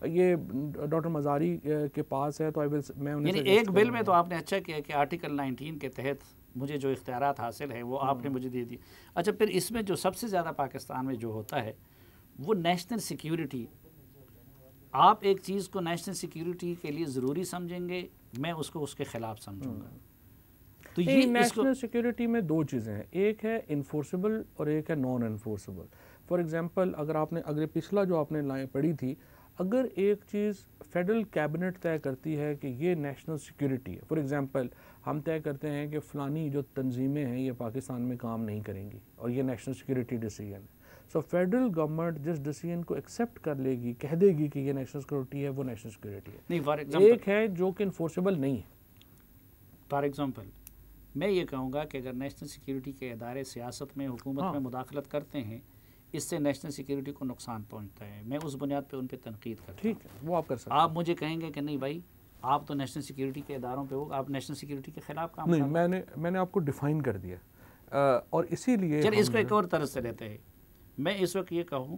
ये डॉक्टर मज़ारी के पास है, तो मैं उन्हें एक बिल में तो आपने अच्छा किया कि आर्टिकल 19 के तहत मुझे जो इख्तियारात हासिल है वो आपने मुझे दे दी। अच्छा, फिर इसमें जो सबसे ज़्यादा पाकिस्तान में जो होता है वो नेशनल सिक्योरिटी। आप एक चीज़ को नेशनल सिक्योरिटी के लिए ज़रूरी समझेंगे, मैं उसको उसके ख़िलाफ़ समझूंगा। तो ये नेशनल सिक्योरिटी में दो चीज़ें हैं, एक है इन्फोर्सेबल और एक है नॉन इन्फोर्सेबल। फॉर एग्जांपल, अगर पिछला जो आपने लाइन पढ़ी थी, अगर एक चीज़ फेडरल कैबिनेट तय करती है कि ये नेशनल सिक्योरिटी है, फॉर एग्जांपल हम तय करते हैं कि फ़लानी जो तंजीमें हैं ये पाकिस्तान में काम नहीं करेंगी और ये नेशनल सिक्योरिटी डिसीजन है, सो फेडरल गवर्नमेंट जिस डिसीजन को एक्सेप्ट कर लेगी, कह देगी कि ये नेशनल सिक्योरिटी है, वो नेशनल सिक्योरिटी है। नहीं, एक है जो कि इन्फोर्सेबल नहीं है। फॉर एग्जांपल, मैं ये कहूँगा कि अगर नेशनल सिक्योरिटी के इदारे सियासत में, हुकूमत में मुदाखलत करते हैं, इससे नेशनल सिक्योरिटी को नुकसान पहुंचता है, मैं उस बुनियाद पे उन पे तनकीद करता हूं। ठीक है, वो आप कर सकते आप मुझे कहेंगे कि नहीं भाई आप तो नेशनल सिक्योरिटी के इदारों पे हो, आप नेशनल सिक्योरिटी के खिलाफ काम नहीं, कर रहे हैं। मैंने आपको डिफाइन कर दिया और इसीलिए चलिए इसको एक और तरह से लेते हैं। मैं इस वक्त ये कहूँ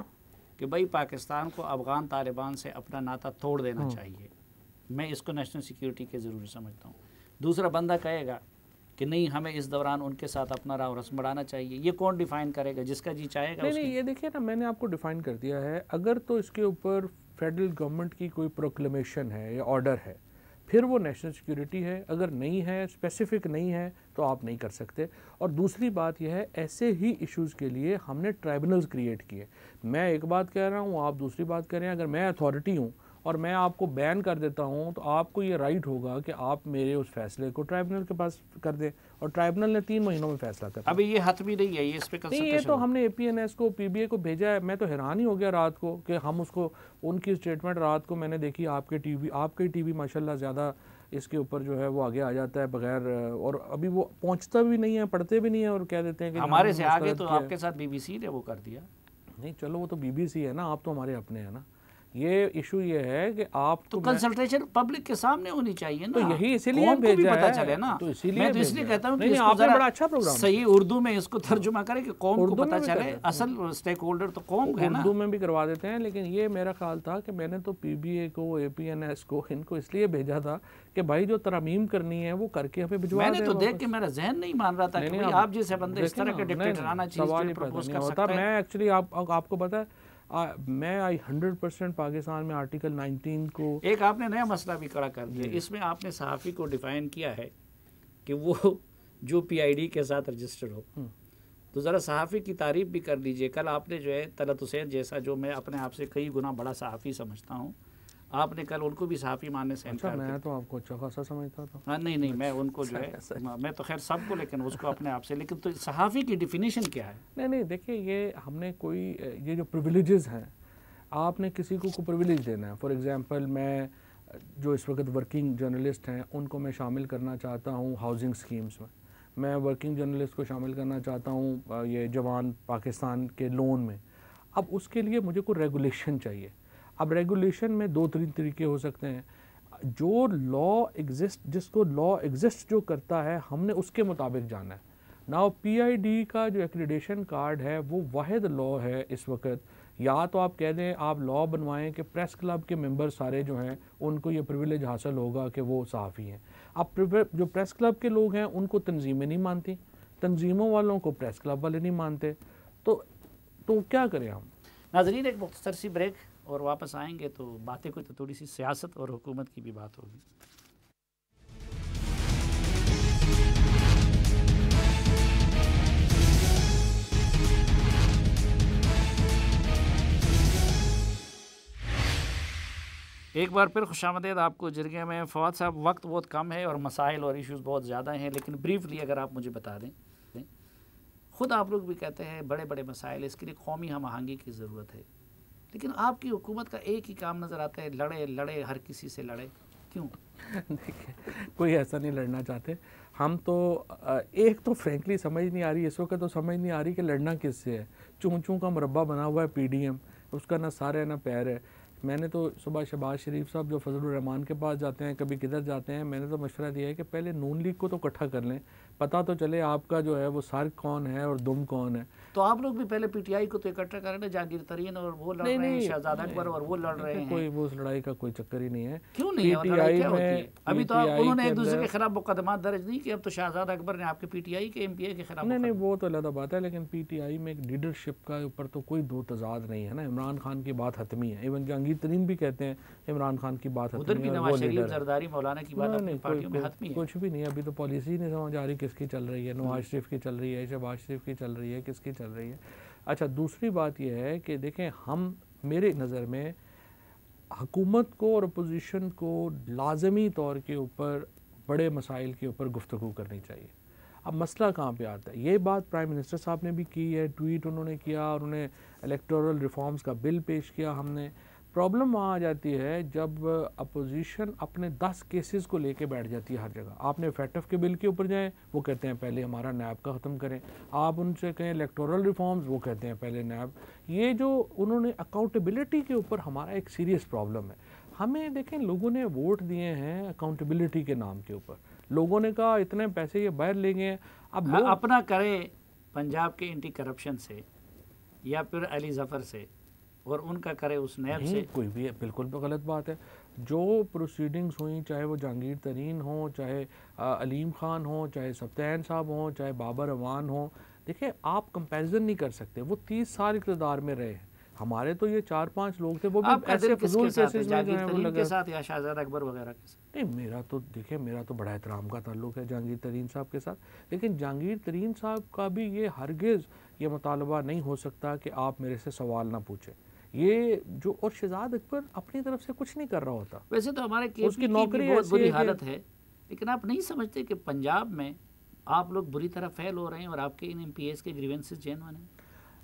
कि भाई पाकिस्तान को अफगान तालिबान से अपना नाता तोड़ देना चाहिए, मैं इसको नेशनल सिक्योरिटी के ज़रूरी समझता हूँ। दूसरा बंदा कहेगा कि नहीं हमें इस दौरान उनके साथ अपना राव रस्म बढ़ाना चाहिए, ये कौन डिफ़ाइन करेगा? जिसका जी चाहेगा। नहीं, ये देखिए ना, मैंने आपको डिफाइन कर दिया है। अगर तो इसके ऊपर फेडरल गवर्नमेंट की कोई प्रोक्लेमेशन है या ऑर्डर है, फिर वो नेशनल सिक्योरिटी है। अगर नहीं है, स्पेसिफिक नहीं है, तो आप नहीं कर सकते। और दूसरी बात यह है, ऐसे ही इश्यूज़ के लिए हमने ट्राइब्यूनल्स क्रिएट किए। मैं एक बात कह रहा हूँ, आप दूसरी बात कह रहे हैं। अगर मैं अथॉरिटी हूँ और मैं आपको बैन कर देता हूँ, तो आपको ये राइट होगा कि आप मेरे उस फैसले को ट्राइब्यूनल के पास कर दें, और ट्राइब्यूनल ने 3 महीनों में फैसला कर। अभी ये हतमी नहीं है, ये इस पे नहीं, ये तो हमने APNS को, PBA को भेजा है। मैं तो हैरान ही हो गया रात को कि हम उसको, उनकी स्टेटमेंट रात को मैंने देखी। आपके टीवी माशाल्लाह ज़्यादा इसके ऊपर जो है वो आगे आ जाता है बगैर, और अभी वो पहुंचता भी नहीं है, पढ़ते भी नहीं है, और कह देते हैं कि हमारे से आगे तो आपके साथ BBC ने वो कर दिया। नहीं, चलो वो तो BBC है ना, आप तो हमारे अपने हैं ना। ये इशू ये है कि आप तो कंसल्टेशन पब्लिक के सामने होनी चाहिए ना, तो यही इसीलिए भेजा पता है, चले ना। तो इसीलिए मैं तो इसलिए कहता हूँ कि नहीं, आपने बड़ा अच्छा प्रोग्राम सही उर्दू में इसको तर्जुमा करे कि कौम को पता चले, असल स्टेक होल्डर तो कौम है ना। उर्दू में भी करवा देते हैं, लेकिन ये मेरा ख्याल था कि मैंने तो PBA को, APNS को, इनको इसलिए भेजा था कि भाई जो तरमीम करनी है वो करके हमें भिजवा दें। मैंने तो देख के मेरा जहन नहीं मान रहा था कि भाई आप जैसे बंदे इस तरह के डिक्टेटराना चीज प्रपोज कर सकते हैं। मैं एक्चुअली आपको पता है, मैं 100% पाकिस्तान में आर्टिकल 19 को, एक आपने नया मसला भी खड़ा कर दिया। इसमें आपने सहाफ़ी को डिफाइन किया है कि वो जो PID के साथ रजिस्टर्ड हो। तो ज़रा सहाफ़ी की तारीफ़ भी कर लीजिए। कल आपने जो है तलत हुसैन जैसा, जो मैं अपने आप से कई गुना बड़ा सहाफ़ी समझता हूँ, आपने कल उनको भी सहाफ़ी मानने से इनकार किया। मैं तो आपको अच्छा खासा समझता था। हाँ, नहीं, मैं उनको जो है, मैं तो खैर सबको, लेकिन उसको अपने आप से। लेकिन तो सहाफ़ी की डिफिनीशन क्या है? नहीं, देखिए, ये हमने कोई, ये जो प्रिविलेजेस हैं, आपने किसी को प्रिविलेज देना है। फॉर एग्जांपल, मैं जो इस वक्त वर्किंग जर्नलिस्ट हैं उनको मैं शामिल करना चाहता हूँ हाउसिंग स्कीम्स में। मैं वर्किंग जर्नलिस्ट को शामिल करना चाहता हूँ ये जवान पाकिस्तान के लोन में। अब उसके लिए मुझे कोई रेगुलेशन चाहिए। अब रेगुलेशन में 2-3 तरीके हो सकते हैं। जो लॉ एग्जिस्ट, जिसको लॉ एग्जिस्ट जो करता है, हमने उसके मुताबिक जाना है। नाउ PID का जो एक्रीडेशन कार्ड है वो वाहिद लॉ है इस वक्त। या तो आप कह दें, आप लॉ बनवाएं कि प्रेस क्लब के मेंबर सारे जो हैं उनको ये प्रिविलेज हासिल होगा कि वो सहाफ़ी हैं। अब जो प्रेस क्लब के लोग हैं उनको तंजीमें नहीं मानती, तंजीमों वालों को प्रेस क्लब वाले नहीं मानते, तो क्या करें हम? नाज़रीन, एक मुख्तसर सी ब्रेक और वापस आएंगे तो बातें कोई तो थोड़ी सी सियासत और हुकूमत की भी बात होगी। एक बार फिर खुशामदीद आपको जिरगे में। फवाद साहब, वक्त बहुत कम है और मसाइल और इश्यूज़ बहुत ज़्यादा हैं, लेकिन ब्रीफली अगर आप मुझे बता दें। ख़ुद आप लोग भी कहते हैं बड़े बड़े मसाइल, इसके लिए कौमी हम आहंगी की ज़रूरत है, लेकिन आपकी हुकूमत का एक ही काम नज़र आता है, लड़े हर किसी से लड़े। क्यों? देखिए, कोई ऐसा नहीं लड़ना चाहते हम तो। एक तो फ्रेंकली समझ नहीं आ रही इस वक्त, तो समझ नहीं आ रही कि लड़ना किससे है। चूं का मुरब्बा बना हुआ है PDM, उसका ना सार है ना पैर है। मैंने तो सुबह शहबाज शरीफ साहब जो फजलुर रहमान के पास जाते हैं, कभी किधर जाते हैं, मैंने तो मशवरा दिया है कि पहले नून लीग को तो इकट्ठा कर लें, पता तो चले आपका जो है वो सार कौन है और दुम कौन है। तो आप लोग भी पहले PTI को तो इकट्ठा करें ना, जहांगीर तरीन और वो लड़ रहे हैं, शहजादा अकबर और वो लड़ रहे हैं। कोई वो उस लड़ाई का कोई चक्कर ही नहीं है। क्यों नहीं है? लड़ाई क्या होती है? अभी तो उन्होंने एक दूसरे के खिलाफ मुकदमा दर्ज नहीं किया, अब तो शहजादा अकबर ने आपके PTI के MPA के खिलाफ। नहीं, वो तो अलग बात है, लेकिन PTI में एक लीडरशिप का ऊपर तो कोई दो तजाद नहीं है ना। इमरान खान की बात हतमी है, इवन जहांगीर तरीन भी कहते हैं इमरान खान की बात उधर भी नवाज शरीफ, जरदारी, मौलाना की बात अपनी पार्टियों में हतमी है। कुछ भी नहीं, अभी तो पॉलिसी नहीं समझ आ रही किसकी चल रही है। नवाज शरीफ की चल रही है, शहबाज शरीफ की चल रही है, किसकी चल रही है। अच्छा, दूसरी बात यह है कि देखें, हम, मेरे नज़र में हुकूमत को और अपोजिशन को लाजमी तौर के ऊपर बड़े मसाइल के ऊपर गुफ्तगू करनी चाहिए। अब मसला कहाँ पे आता है? ये बात प्राइम मिनिस्टर साहब ने भी की है, ट्वीट उन्होंने किया, और उन्हें इलेक्टोरल रिफॉर्म्स का बिल पेश किया हमने। प्रॉब्लम वहाँ आ जाती है जब अपोजिशन अपने 10 केसेस को लेके बैठ जाती है हर जगह। आपने फैटफ के बिल के ऊपर जाएं, वो कहते हैं पहले हमारा नैब का ख़त्म करें। आप उनसे कहें इलेक्टोरल रिफॉर्म्स, वो कहते हैं पहले नैब। ये जो उन्होंने अकाउंटेबिलिटी के ऊपर हमारा एक सीरियस प्रॉब्लम है। हमें देखें, लोगों ने वोट दिए हैं अकाउंटेबिलिटी के नाम के ऊपर। लोगों ने कहा इतने पैसे ये बाहर ले गए, अब लोग अपना करें पंजाब के एंटी करप्शन से या फिर अली जफ़र से, और उनका करे उस नैब से। कोई भी बिल्कुल गलत बात है। जो प्रोसीडिंग्स हुई, चाहे वो जहांगीर तरीन हो, चाहे अलीम खान हो, चाहे सफ्तान साहब हो, चाहे बाबर अवान हो, देखिए आप कंपैरिजन नहीं कर सकते। वो 30 साल इक़्तिदार में रहे। हमारे तो ये 4-5 लोग थे, वो भी ऐसे फजूल केसेस में जो है वो लगे के साथ या शाहजादा अकबर वगैरह के साथ। नहीं, मेरा तो देखिए, मेरा तो बड़ा एहतराम का ताल्लुक है जहांगीर तरीन साहब के साथ। लेकिन जहांगीर तरीन साहब का भी ये हरगिज़ ये मुतालबा नहीं हो सकता कि आप मेरे से सवाल ना पूछें। ये जो, और शहजाद अकबर अपनी तरफ से कुछ नहीं कर रहा होता। वैसे तो हमारे केपी उसकी की नौकरी बहुत बुरी है हालत है, लेकिन आप नहीं समझते कि पंजाब में आप लोग बुरी तरह फेल हो रहे हैं और आपके इन MPs के ग्रीवेंसेस जेन्युइन हैं।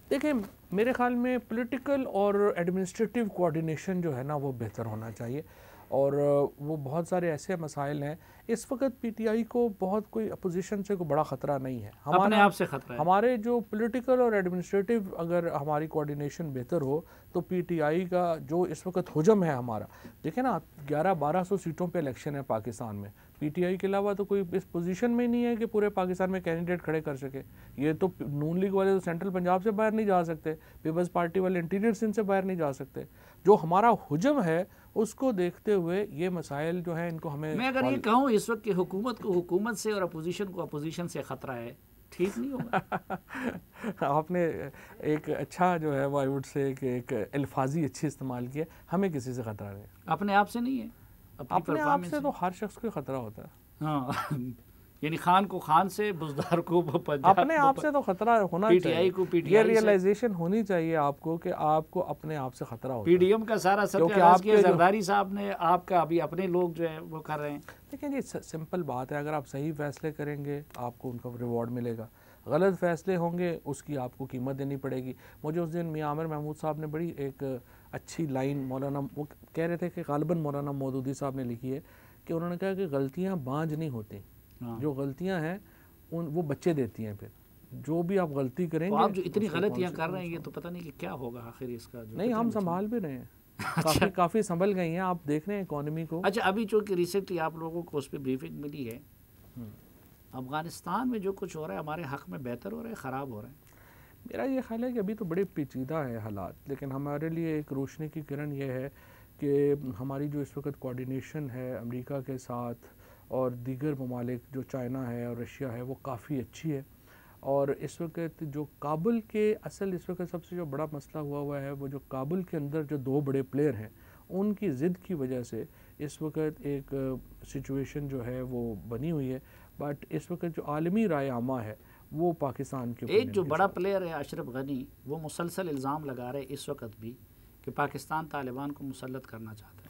देखिए, मेरे ख्याल में पॉलिटिकल और एडमिनिस्ट्रेटिव कोऑर्डिनेशन जो है ना वो बेहतर होना चाहिए। और वो बहुत सारे ऐसे मसाइल हैं। इस वक्त PTI को बहुत कोई अपोजिशन से कोई बड़ा ख़तरा नहीं है, अपने आप से ख़तरा है। हमारे जो पॉलिटिकल और एडमिनिस्ट्रेटिव अगर हमारी कोऑर्डिनेशन बेहतर हो तो PTI का जो इस वक्त हुजम है हमारा, देखिए ना 1100-1200 सीटों पे इलेक्शन है पाकिस्तान में। PTI के अलावा तो कोई इस पोजीशन में नहीं है कि पूरे पाकिस्तान में कैंडिडेट खड़े कर सके। ये तो नून लीग वाले तो सेंट्रल पंजाब से बाहर नहीं जा सकते, पीपल्स पार्टी वाले इंटीरियर सिंध से बाहर नहीं जा सकते। जो हमारा हुजम है उसको देखते हुए ये मसाइल जो हैं इनको हमें, मैं अगर ये कहूँ इस वक्त की हुकूमत को हुकूमत से और अपोजिशन को अपोजिशन से ख़तरा है, ठीक नहीं होगा। आपने एक अच्छा जो है वो आई वुड से एक अल्फाजी अच्छी इस्तेमाल किया, हमें किसी से ख़तरा नहीं। अपने आप से नहीं है, अपने आप से तो हर शख्स को ख़तरा होता है। हाँ यानी खान को खान से, बुजदार को अपने आप से तो खतरा होना चाहिए। को PTI ये रियलाइजेशन होनी चाहिए आपको कि आपको अपने आप से खतरा होता है। PDM का सारा सत्यानाश किया जरदारी साहब ने, आपका अभी अपने लोग जो है वो कर रहे हैं। देखिए जी, सिंपल बात है, अगर आप सही फैसले करेंगे आपको उनका रिवॉर्ड मिलेगा, गलत फैसले होंगे उसकी आपको कीमत देनी पड़ेगी। मुझे उस दिन मियां आमिर महमूद साहब ने बड़ी एक अच्छी लाइन, मौलाना वो कह रहे थे कि गालिबन मौलाना मौदूदी साहब ने लिखी है कि उन्होंने कहा कि गलतियाँ बांझ नहीं होती, जो गलतियां हैं वो बच्चे देती हैं। फिर जो भी आप गलती करेंगे, तो आप जो इतनी गलतियां कर रहे हैं ये तो पता नहीं कि क्या होगा आखिर इसका। जो नहीं, हम संभाल भी रहे हैं, काफ़ी संभल गई हैं। आप देख रहे हैं इकोनॉमी को। अच्छा, अभी चूँकि रिसेंटली आप लोगों को उस पर ब्रीफिंग मिली है, अफगानिस्तान में जो कुछ हो रहा है हमारे हक़ में बेहतर हो रहा है, ख़राब हो रहा है? मेरा ये ख्याल है कि अभी तो बड़े पेचीदा है हालात, लेकिन हमारे लिए एक रोशनी की किरण ये है कि हमारी जो इस वक्त कोऑर्डिनेशन है अमेरिका के साथ और दीगर ममालिक जो चाइना है और रशिया है वो काफ़ी अच्छी है। और इस वक्त जो काबुल के असल इस वक्त सबसे जो बड़ा मसला हुआ है वो जो काबुल के अंदर जो दो बड़े प्लेयर हैं उनकी ज़िद की वजह से इस वक्त एक सिचुएशन जो है वो बनी हुई है। बट इस वक्त जो आलमी राय आमा है वो पाकिस्तान के एक जो बड़ा प्लेयर है अशरफ गनी, वो मुसलसल इल्ज़ाम लगा रहे इस वक्त भी कि पाकिस्तान तालिबान को मुसल्लत करना चाहता है।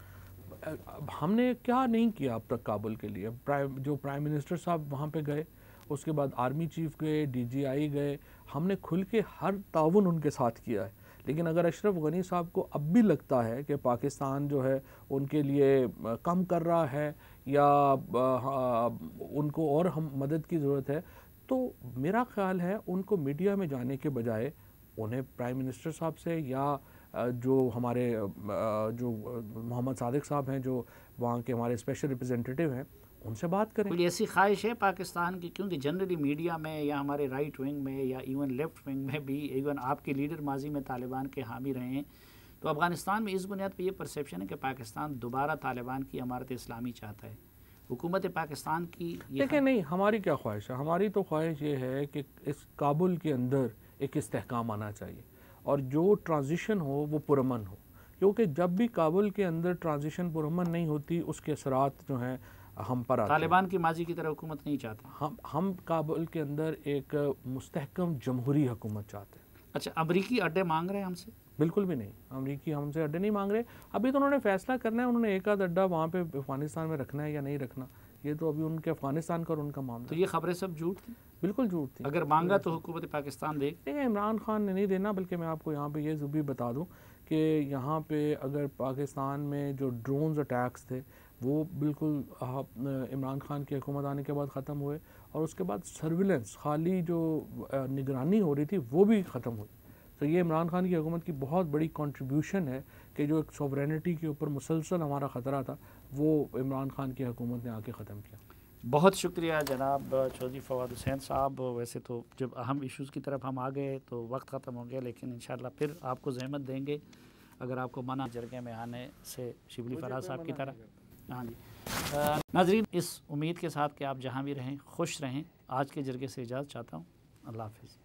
हमने क्या नहीं किया अब तक काबुल के लिए। जो प्राइम मिनिस्टर साहब वहाँ पे गए, उसके बाद आर्मी चीफ गए, DGI गए, हमने खुल के हर ताउन उनके साथ किया है। लेकिन अगर अशरफ गनी साहब को अब भी लगता है कि पाकिस्तान जो है उनके लिए कम कर रहा है या उनको और हम मदद की ज़रूरत है, तो मेरा ख़्याल है उनको मीडिया में जाने के बजाय उन्हें प्राइम मिनिस्टर साहब से या जो हमारे जो मोहम्मद सादिक साहब हैं जो वहाँ के हमारे स्पेशल रिप्रेजेंटेटिव हैं उनसे बात करें। कोई ऐसी ख्वाहिश है पाकिस्तान की? क्योंकि जनरली मीडिया में या हमारे राइट विंग में या इवन लेफ्ट विंग में भी, इवन आपके लीडर माजी में तालिबान के हामी रहे हैं, तो अफ़गानिस्तान में इस बुनियाद पर यह परसेप्शन है कि पाकिस्तान दोबारा तालिबान की इमारत इस्लामी चाहता है। हुकूमत पाकिस्तान की देखिए, नहीं, हमारी क्या ख्वाहिश है? हमारी तो ख्वाहिश ये है कि इस काबुल के अंदर एक इस्तेहकाम आना चाहिए और जो ट्रांजिशन हो वो पुरअमन हो, क्योंकि जब भी काबुल के अंदर ट्रांजिशन पुरअमन नहीं होती उसके असरात जो हैं हम पर आते हैं। तालिबान की माजी की तरह हुकूमत नहीं चाहते हम काबुल के अंदर एक मुस्तहकम जमहूरी हुकूमत चाहते हैं। अच्छा, अमरीकी अड्डे मांग रहे हैं हमसे? बिल्कुल भी नहीं, अमरीकी हमसे अड्डे नहीं मांग रहे। अभी तो उन्होंने फैसला करना है, उन्होंने एक आध अड्डा वहाँ पे अफगानिस्तान में रखना है या नहीं रखना, ये तो अभी उनके अफगानिस्तान का और उनका मामला। तो ये खबरें सब झूठ थी? बिल्कुल झूठ थी। अगर मांगा तो हुकूमत पाकिस्तान देगी। देखिए, इमरान खान ने नहीं देना, बल्कि मैं आपको यहाँ पे ये भी बता दूँ कि यहाँ पे अगर पाकिस्तान में जो ड्रोन्स अटैक्स थे वो बिल्कुल इमरान खान की हुकूमत आने के बाद ख़त्म हुए, और उसके बाद सर्विलेंस खाली जो निगरानी हो रही थी वो भी ख़त्म हुई। तो ये इमरान खान की हुकूमत की बहुत बड़ी कंट्रीब्यूशन है कि जो एक सॉवरेनिटी के ऊपर मुसलसल हमारा ख़तरा था वो इमरान खान की हुकूमत ने आके ख़त्म किया। बहुत शुक्रिया जनाब चौधरी फवाद हुसैन साहब। वैसे तो जब अहम इश्यूज़ की तरफ हम आ गए तो वक्त ख़त्म हो गया, लेकिन इंशाल्लाह फिर आपको ज़हमत देंगे अगर आपको मना जरगे में आने से शिबली फराज साहब की तरह। हाँ जी नाज़रीन, इस उम्मीद के साथ कि आप जहाँ भी रहें खुश रहें, आज के जरगे से इजाज़त चाहता हूँ। अल्लाह हाफ़िज़।